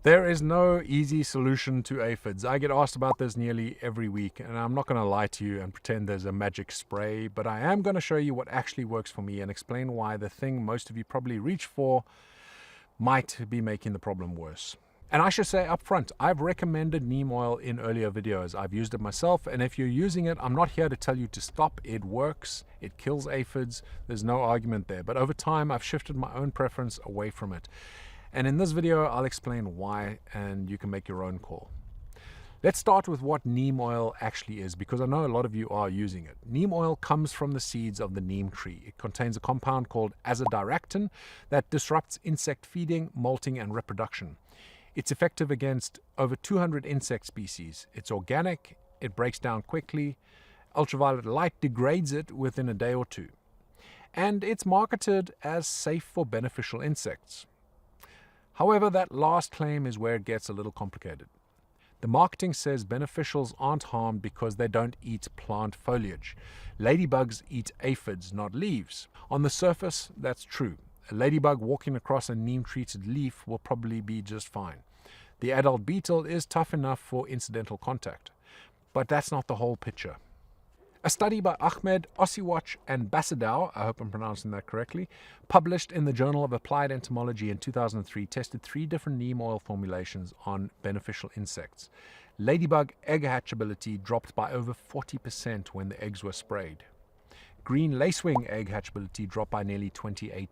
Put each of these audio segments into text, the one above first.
There is no easy solution to aphids. I get asked about this nearly every week, and I'm not going to lie to you and pretend there's a magic spray, but I am going to show you what actually works for me and explain why the thing most of you probably reach for might be making the problem worse. And I should say up front, I've recommended neem oil in earlier videos. I've used it myself, and if you're using it, I'm not here to tell you to stop. It works, it kills aphids, there's no argument there. But over time, I've shifted my own preference away from it. And in this video, I'll explain why, and you can make your own call. Let's start with what neem oil actually is, because I know a lot of you are using it. Neem oil comes from the seeds of the neem tree. It contains a compound called azadirachtin that disrupts insect feeding, molting, and reproduction. It's effective against over 200 insect species. It's organic, it breaks down quickly, ultraviolet light degrades it within a day or two. And it's marketed as safe for beneficial insects. However, that last claim is where it gets a little complicated. The marketing says beneficials aren't harmed because they don't eat plant foliage. Ladybugs eat aphids, not leaves. On the surface, that's true. A ladybug walking across a neem-treated leaf will probably be just fine. The adult beetle is tough enough for incidental contact. But that's not the whole picture. A study by Ahmed, Ossiwatch, and Basadow, I hope I'm pronouncing that correctly, published in the Journal of Applied Entomology in 2003, tested 3 different neem oil formulations on beneficial insects. Ladybug egg hatchability dropped by over 40% when the eggs were sprayed. Green lacewing egg hatchability dropped by nearly 28%.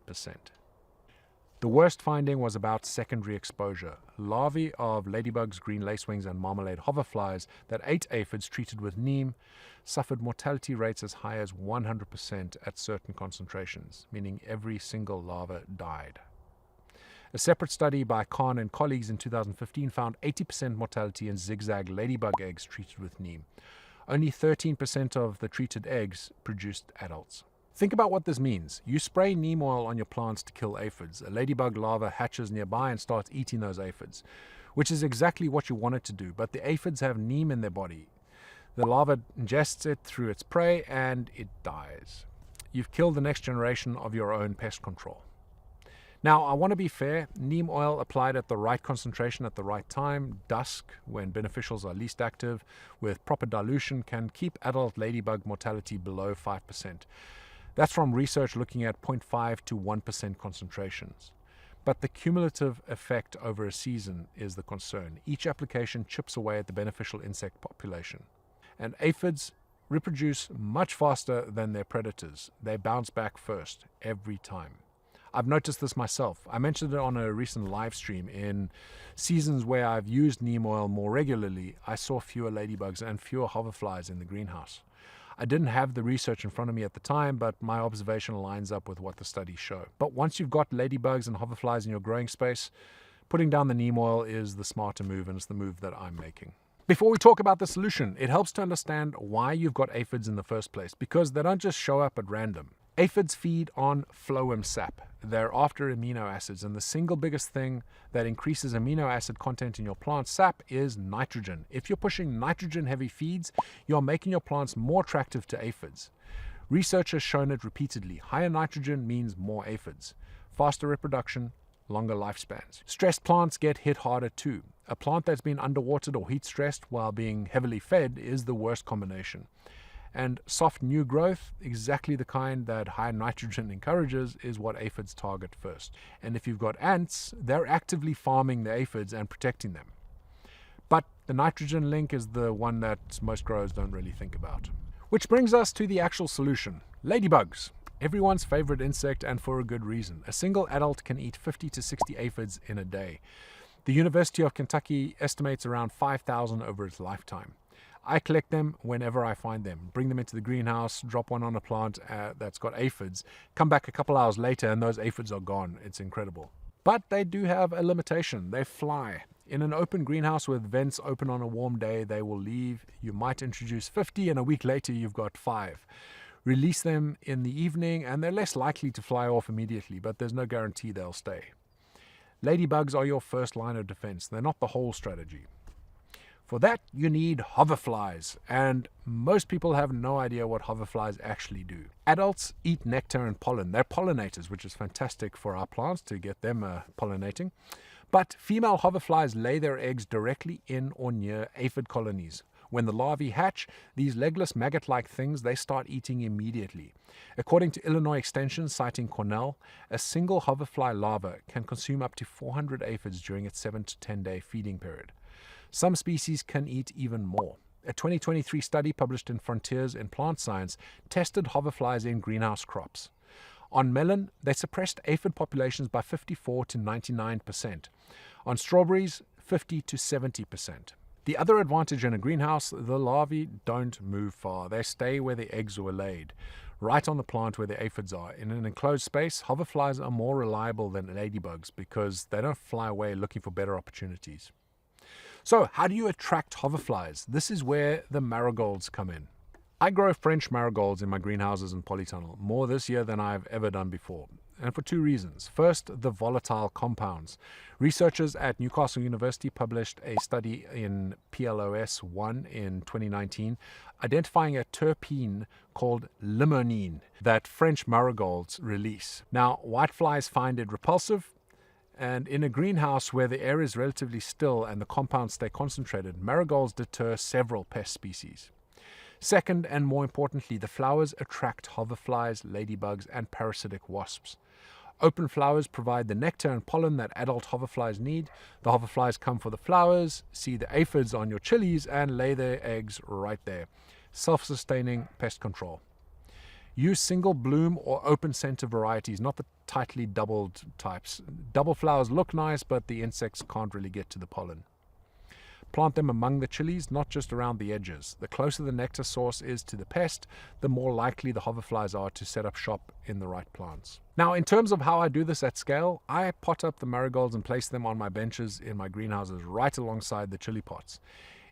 The worst finding was about secondary exposure. Larvae of ladybugs, green lacewings, and marmalade hoverflies that ate aphids treated with neem suffered mortality rates as high as 100% at certain concentrations, meaning every single larva died. A separate study by Khan and colleagues in 2015 found 80% mortality in zigzag ladybug eggs treated with neem. Only 13% of the treated eggs produced adults. Think about what this means. You spray neem oil on your plants to kill aphids. A ladybug larva hatches nearby and starts eating those aphids, which is exactly what you want it to do, but the aphids have neem in their body. The larva ingests it through its prey and it dies. You've killed the next generation of your own pest control. Now, I want to be fair. Neem oil applied at the right concentration at the right time, dusk, when beneficials are least active, with proper dilution, can keep adult ladybug mortality below 5%. That's from research looking at 0.5 to 1% concentrations. But the cumulative effect over a season is the concern. Each application chips away at the beneficial insect population. And aphids reproduce much faster than their predators. They bounce back first, every time. I've noticed this myself. I mentioned it on a recent live stream. In seasons where I've used neem oil more regularly, I saw fewer ladybugs and fewer hoverflies in the greenhouse. I didn't have the research in front of me at the time, but my observation lines up with what the studies show. But once you've got ladybugs and hoverflies in your growing space, putting down the neem oil is the smarter move, and it's the move that I'm making. Before we talk about the solution, it helps to understand why you've got aphids in the first place, because they don't just show up at random. Aphids feed on phloem sap. They're after amino acids, and the single biggest thing that increases amino acid content in your plant sap is nitrogen. If you're pushing nitrogen-heavy feeds, you're making your plants more attractive to aphids. Research has shown it repeatedly. Higher nitrogen means more aphids. Faster reproduction, longer lifespans. Stressed plants get hit harder too. A plant that's been underwatered or heat stressed while being heavily fed is the worst combination. And soft new growth, exactly the kind that high nitrogen encourages, is what aphids target first. And if you've got ants, they're actively farming the aphids and protecting them. But the nitrogen link is the one that most growers don't really think about. Which brings us to the actual solution. Ladybugs. Everyone's favorite insect, and for a good reason. A single adult can eat 50 to 60 aphids in a day. The University of Kentucky estimates around 5,000 over its lifetime. I collect them whenever I find them, bring them into the greenhouse, drop one on a plant that's got aphids, come back a couple hours later and those aphids are gone. It's incredible. But they do have a limitation. They fly. In an open greenhouse with vents open on a warm day, they will leave. You might introduce 50 and a week later you've got 5. Release them in the evening and they're less likely to fly off immediately, but there's no guarantee they'll stay. Ladybugs are your first line of defense. They're not the whole strategy. For that, you need hoverflies, and most people have no idea what hoverflies actually do. Adults eat nectar and pollen. They're pollinators, which is fantastic for our plants to get them pollinating. But female hoverflies lay their eggs directly in or near aphid colonies. When the larvae hatch, these legless maggot-like things, they start eating immediately. According to Illinois Extension, citing Cornell, a single hoverfly larva can consume up to 400 aphids during its 7 to 10 day feeding period. Some species can eat even more. A 2023 study published in Frontiers in Plant Science tested hoverflies in greenhouse crops. On melon, they suppressed aphid populations by 54 to 99%. On strawberries, 50 to 70%. The other advantage in a greenhouse, the larvae don't move far. They stay where the eggs were laid, right on the plant where the aphids are. In an enclosed space, hoverflies are more reliable than ladybugs because they don't fly away looking for better opportunities. So, how do you attract hoverflies? This is where the marigolds come in. I grow French marigolds in my greenhouses and polytunnel, more this year than I've ever done before, and for two reasons. First, the volatile compounds. Researchers at Newcastle University published a study in PLOS 1 in 2019 identifying a terpene called limonene that French marigolds release. Now, whiteflies find it repulsive, and in a greenhouse where the air is relatively still and the compounds stay concentrated, marigolds deter several pest species. Second, and more importantly, the flowers attract hoverflies, ladybugs, and parasitic wasps. Open flowers provide the nectar and pollen that adult hoverflies need. The hoverflies come for the flowers, see the aphids on your chilies, and lay their eggs right there. Self-sustaining pest control. Use single bloom or open center varieties, not the tightly doubled types. Double flowers look nice, but the insects can't really get to the pollen. Plant them among the chilies, not just around the edges. The closer the nectar source is to the pest, the more likely the hoverflies are to set up shop in the right plants. Now, in terms of how I do this at scale, I pot up the marigolds and place them on my benches in my greenhouses right alongside the chili pots.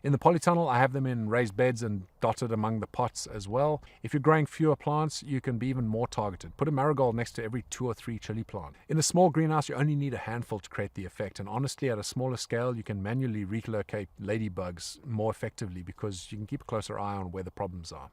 In the polytunnel, I have them in raised beds and dotted among the pots as well. If you're growing fewer plants, you can be even more targeted. Put a marigold next to every 2 or 3 chili plant. In a small greenhouse, you only need a handful to create the effect. And honestly, at a smaller scale, you can manually relocate ladybugs more effectively because you can keep a closer eye on where the problems are.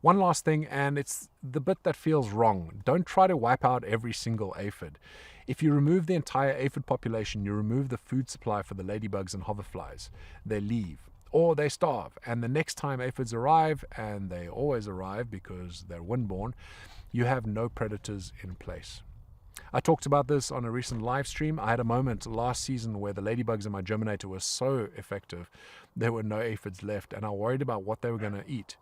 One last thing, and it's the bit that feels wrong. Don't try to wipe out every single aphid. If you remove the entire aphid population, you remove the food supply for the ladybugs and hoverflies. They leave, or they starve, and the next time aphids arrive, and they always arrive because they're windborne, you have no predators in place. I talked about this on a recent live stream. I had a moment last season where the ladybugs in my germinator were so effective, there were no aphids left, and I worried about what they were going to eat.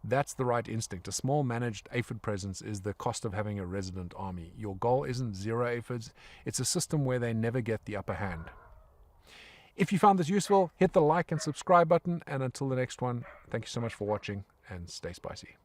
That's the right instinct. A small managed aphid presence is the cost of having a resident army. Your goal isn't 0 aphids. It's a system where they never get the upper hand. If you found this useful, hit the like and subscribe button. And until the next one, thank you so much for watching and stay spicy.